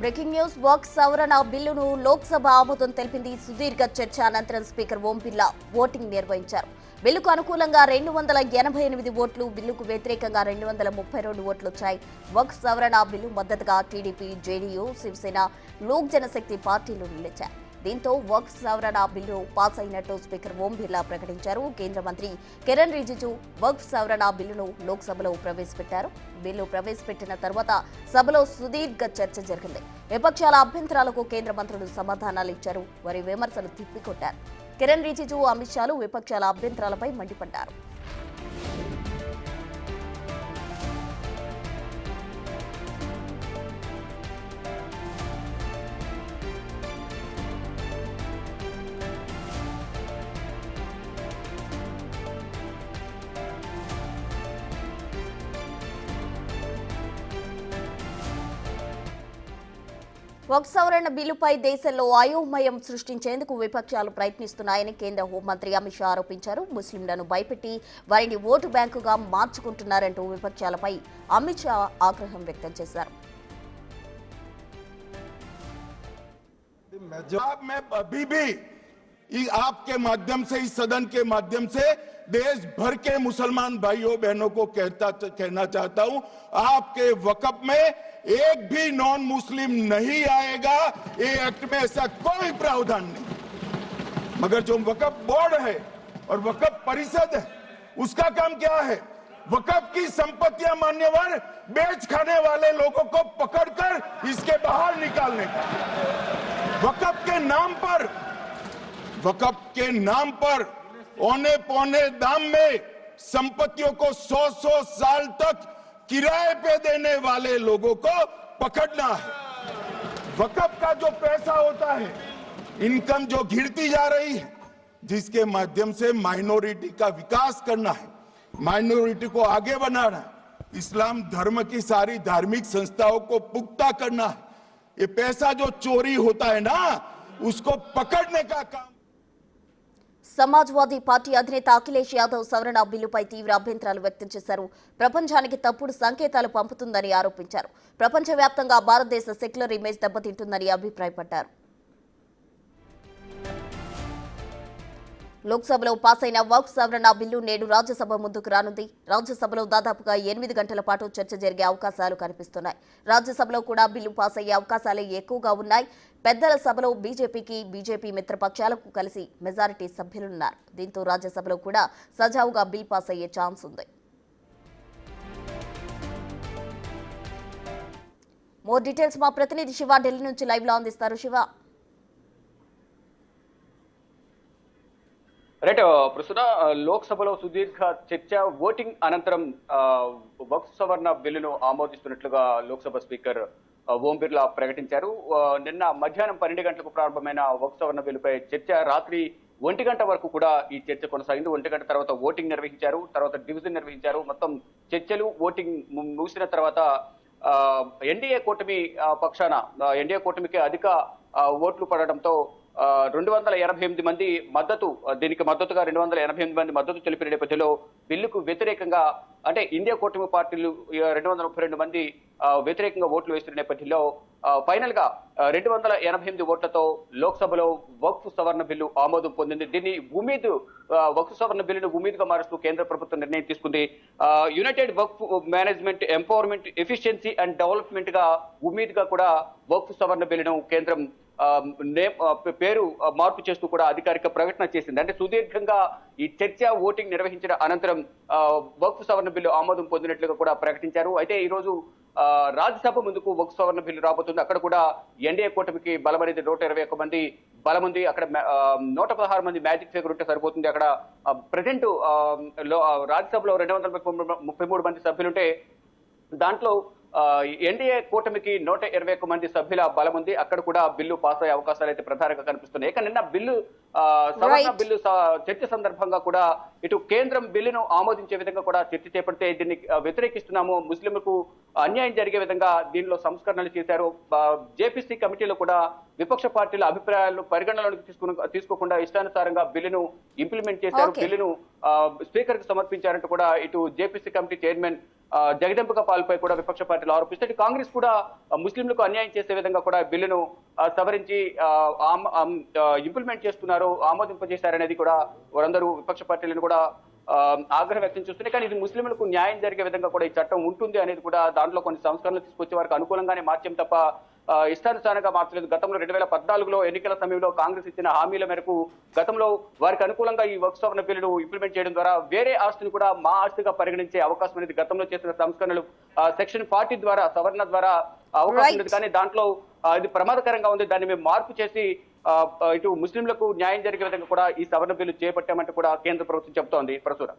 Breaking news work సవరణ బిల్లును లోక్సభ ఆమోదం తెలిపింది. సుదీర్ఘ చర్చ అనంతరం స్పీకర్ ఓం బిర్లా ఓటింగ్ నిర్వహించారు. బిల్లుకు అనుకూలంగా 288 ఓట్లు, బిల్లుకు వ్యతిరేకంగా 232 ఓట్లు వచ్చాయి. వర్క్ సవరణ బిల్లు మద్దతుగా టీడీపీ, జేడీయూ, శివసేన, లోక్ జనశక్తి పార్టీలు నిలిచాయి. దీంతో వర్క్ సవరణ బిల్లు పాస్ అయినట్టు స్పీకర్ ఓం బిర్లా ప్రకటించారు. కేంద్ర మంత్రి కిరణ్ రిజిజు వర్క్ సవరణ బిల్లును లోక్సభలో ప్రవేశపెట్టారు. బిల్లు ప్రవేశపెట్టిన తర్వాత సభలో సుదీర్ఘ చర్చ జరిగింది. విపక్షాల అభ్యంతరాలకు కేంద్ర మంత్రులు సమాధానాలు ఇచ్చారు. వారి విమర్శలు తిప్పికొట్టారు. కిరణ్ రిజిజు, అమిత్ షాలు విపక్షాల అభ్యంతరాలపై మండిపడ్డారు. వర్క్ సవరణ బిల్లుపై దేశంలో అయోమయం సృష్టించేందుకు విపక్షాలు ప్రయత్నిస్తున్నాయని కేంద్ర హోంమంత్రి అమిత్ షా ఆరోపించారు. ముస్లింలను భయపెట్టి వారిని ఓటు బ్యాంకుగా మార్చుకుంటున్నారంటూ విపక్షాలపై అమిత్ షా ఆగ్రహం వ్యక్తం చేశారు. आपके माध्यम से, इस सदन के माध्यम से देश भर के मुसलमान भाइयों बहनों को कहना चाहता हूं, आपके वक़्फ में एक भी नॉन मुस्लिम नहीं आएगा। ये एक्ट में ऐसा कोई प्रावधान नहीं। मगर जो वक़्फ बोर्ड है और वक़्फ परिषद है, उसका काम क्या है? वक़्फ की संपत्तियां मान्यवर बेच खाने वाले लोगों को पकड़कर इसके बाहर निकालने का। वक़्फ के नाम पर औने पौने दाम में संपत्तियों को 100 साल तक किराए पे देने वाले लोगों को पकड़ना है। वक़्फ का जो पैसा होता है, इनकम जो गिरती जा रही है, जिसके माध्यम से माइनॉरिटी का विकास करना है, माइनॉरिटी को आगे बढ़ाना है, इस्लाम धर्म की सारी धार्मिक संस्थाओं को पुख्ता करना है। ये पैसा जो चोरी होता है ना, उसको पकड़ने का काम। సమాజ్వాదీ పార్టీ అధినేత అఖిలేష్ యాదవ్ సవరణ బిల్లుపై తీవ్ర అభ్యంతరాలు వ్యక్తం చేశారు. ప్రపంచానికి తప్పుడు సంకేతాలు పంపుతుందని ఆరోపించారు. ప్రపంచవ్యాప్తంగా భారతదేశ సెక్యులర్ ఇమేజ్ దెబ్బతింటుందని అభిప్రాయపడ్డారు. లోక్సభలో పాస్ అయిన వర్క్ సవరణ బిల్లు నేడు రాజ్యసభ ముందుకు రానుంది. రాజ్యసభలో దాదాపుగా 8 గంటల పాటు చర్చ జరిగే అవకాశాలు కనిపిస్తున్నాయి. రాజ్యసభలో కూడా బిల్లు పాస్ అయ్యే అవకాశాలే ఎక్కువగా ఉన్నాయి. పెద్దల సభలో బీజేపీ మిత్రపక్షాలకు కలిసి మెజారిటీ సభ్యులున్నారు. దీంతో రాజ్యసభలో కూడా సజావుగా బిల్ పాస్ అయ్యే ఛాన్స్ ఉంది. మోర్ డీటెయిల్స్ మా ప్రతినిధి శివ ఢిల్లీ నుంచి లైవ్ లో అందిస్తారు. శివ, రైట్ ప్రస్తుత లోక్సభలో సుదీర్ఘ చర్చ, ఓటింగ్ అనంతరం వక్ఫ్ సవరణ బిల్లును ఆమోదిస్తున్నట్లుగా లోక్సభ స్పీకర్ ఓం బిర్లా ప్రకటించారు. నిన్న మధ్యాహ్నం 12 గంటలకు ప్రారంభమైన వక్ఫ్ సవరణ బిల్లుపై చర్చ రాత్రి 1 గంట వరకు కూడా ఈ చర్చ కొనసాగింది. 1 గంట తర్వాత ఓటింగ్ నిర్వహించారు, తర్వాత డివిజన్ నిర్వహించారు. మొత్తం చర్చలు, ఓటింగ్ ముగిసిన తర్వాత ఎన్డీఏ కూటమి పక్షాన, ఎన్డీఏ కూటమికి అధిక ఓట్లు పడడంతో 288 మంది మద్దతు, దీనికి మద్దతుగా 288 మంది మద్దతు తెలిపిన నేపథ్యంలో బిల్లుకు వ్యతిరేకంగా, అంటే ఇండియా కూటమి పార్టీలు 232 మంది వ్యతిరేకంగా ఓట్లు వేస్తున్న నేపథ్యంలో ఫైనల్ గా 288 ఓట్లతో లోక్సభలో వక్ఫ్ సవరణ బిల్లు ఆమోదం పొందింది. దీన్ని వక్ఫ్ సవరణ బిల్లును ఉమీద్గా మారుస్తూ కేంద్ర ప్రభుత్వం నిర్ణయం తీసుకుంది. United Waqf management, empowerment, efficiency and development గా ఉమీద్గా కూడా వక్ఫ్ సవరణ బిల్లును కేంద్రం పేరు మార్పు చేస్తూ కూడా అధికారిక ప్రకటన చేసింది. అంటే సుదీర్ఘంగా ఈ చర్చ, ఓటింగ్ నిర్వహించిన అనంతరం వక్ఫ్ సవరణ బిల్లు ఆమోదం పొందినట్లుగా కూడా ప్రకటించారు. అయితే ఈ రోజు రాజ్యసభ ముందుకు వక్ఫ్ సవరణ బిల్లు రాబోతుంది. అక్కడ కూడా ఎన్డీఏ కూటమికి బలం అనేది 121 మంది బలం ఉంది. అక్కడ 116 మంది మ్యాజిక్ ఫిగర్ ఉంటే సరిపోతుంది. అక్కడ ప్రజెంట్ రాజ్యసభలో 233 మంది సభ్యులుంటే దాంట్లో ఎన్డీఏ కూటమికి 121 మంది సభ్యుల బలం ఉంది. అక్కడ కూడా బిల్లు పాస్ అయ్యే అవకాశాలు అయితే ప్రధానంగా కనిపిస్తున్నాయి. ఇక నిన్న బిల్లు సవరణ బిల్లు చర్చ సందర్భంగా కూడా ఇటు కేంద్రం బిల్లును ఆమోదించే విధంగా కూడా చర్చ చేపడితే దీన్ని వ్యతిరేకిస్తున్నాము, ముస్లింలకు అన్యాయం జరిగే విధంగా దీనిలో సంస్కరణలు చేశారు. జేపీసీ కమిటీలో కూడా విపక్ష పార్టీల అభిప్రాయాలను పరిగణనలోకి తీసుకోకుండా ఇష్టానుసారంగా బిల్లును ఇంప్లిమెంట్ చేశారు. బిల్లును స్పీకర్ కు సమర్పించారంటూ కూడా ఇటు జేపీసీ కమిటీ చైర్మన్ జగదెంపుక పాలపై కూడా విపక్ష పార్టీలు ఆరోపిస్తే కాంగ్రెస్ కూడా ముస్లింలకు అన్యాయం చేసే విధంగా కూడా బిల్లును సవరించి ఇంప్లిమెంట్ చేస్తున్నారు, ఆమోదింపజేశారనేది కూడా వారందరూ విపక్ష పార్టీలను కూడా ఆగ్రహం వ్యక్తం చేస్తున్నాయి. కానీ ఇది ముస్లింలకు న్యాయం జరిగే విధంగా కూడా ఈ చట్టం ఉంటుంది అనేది కూడా దాంట్లో కొన్ని సంస్కరణలు తీసుకొచ్చే వారికి అనుకూలంగానే మార్చాం తప్ప ఇష్టానుసారంగా మార్చలేదు. గతంలో 2014లో ఎన్నికల సమయంలో కాంగ్రెస్ ఇచ్చిన హామీల మేరకు గతంలో వారికి అనుకూలంగా ఈ వక్ఫ్ సవరణ బిల్లును ఇంప్లిమెంట్ చేయడం ద్వారా వేరే ఆస్తిని కూడా మా ఆస్తిగా పరిగణించే అవకాశం అనేది గతంలో చేసిన సంస్కరణలు సెక్షన్ 40 ద్వారా సవరణ ద్వారా అవకాశం ఉంది. కానీ దాంట్లో ఇది ప్రమాదకరంగా ఉంది. దాన్ని మేము మార్పు చేసి ఇటు ముస్లింలకు న్యాయం జరిగే విధంగా కూడా ఈ సవరణ బిల్లు చేపట్టామంటే కూడా కేంద్ర ప్రభుత్వం చెబుతోంది. ప్రస్తుతం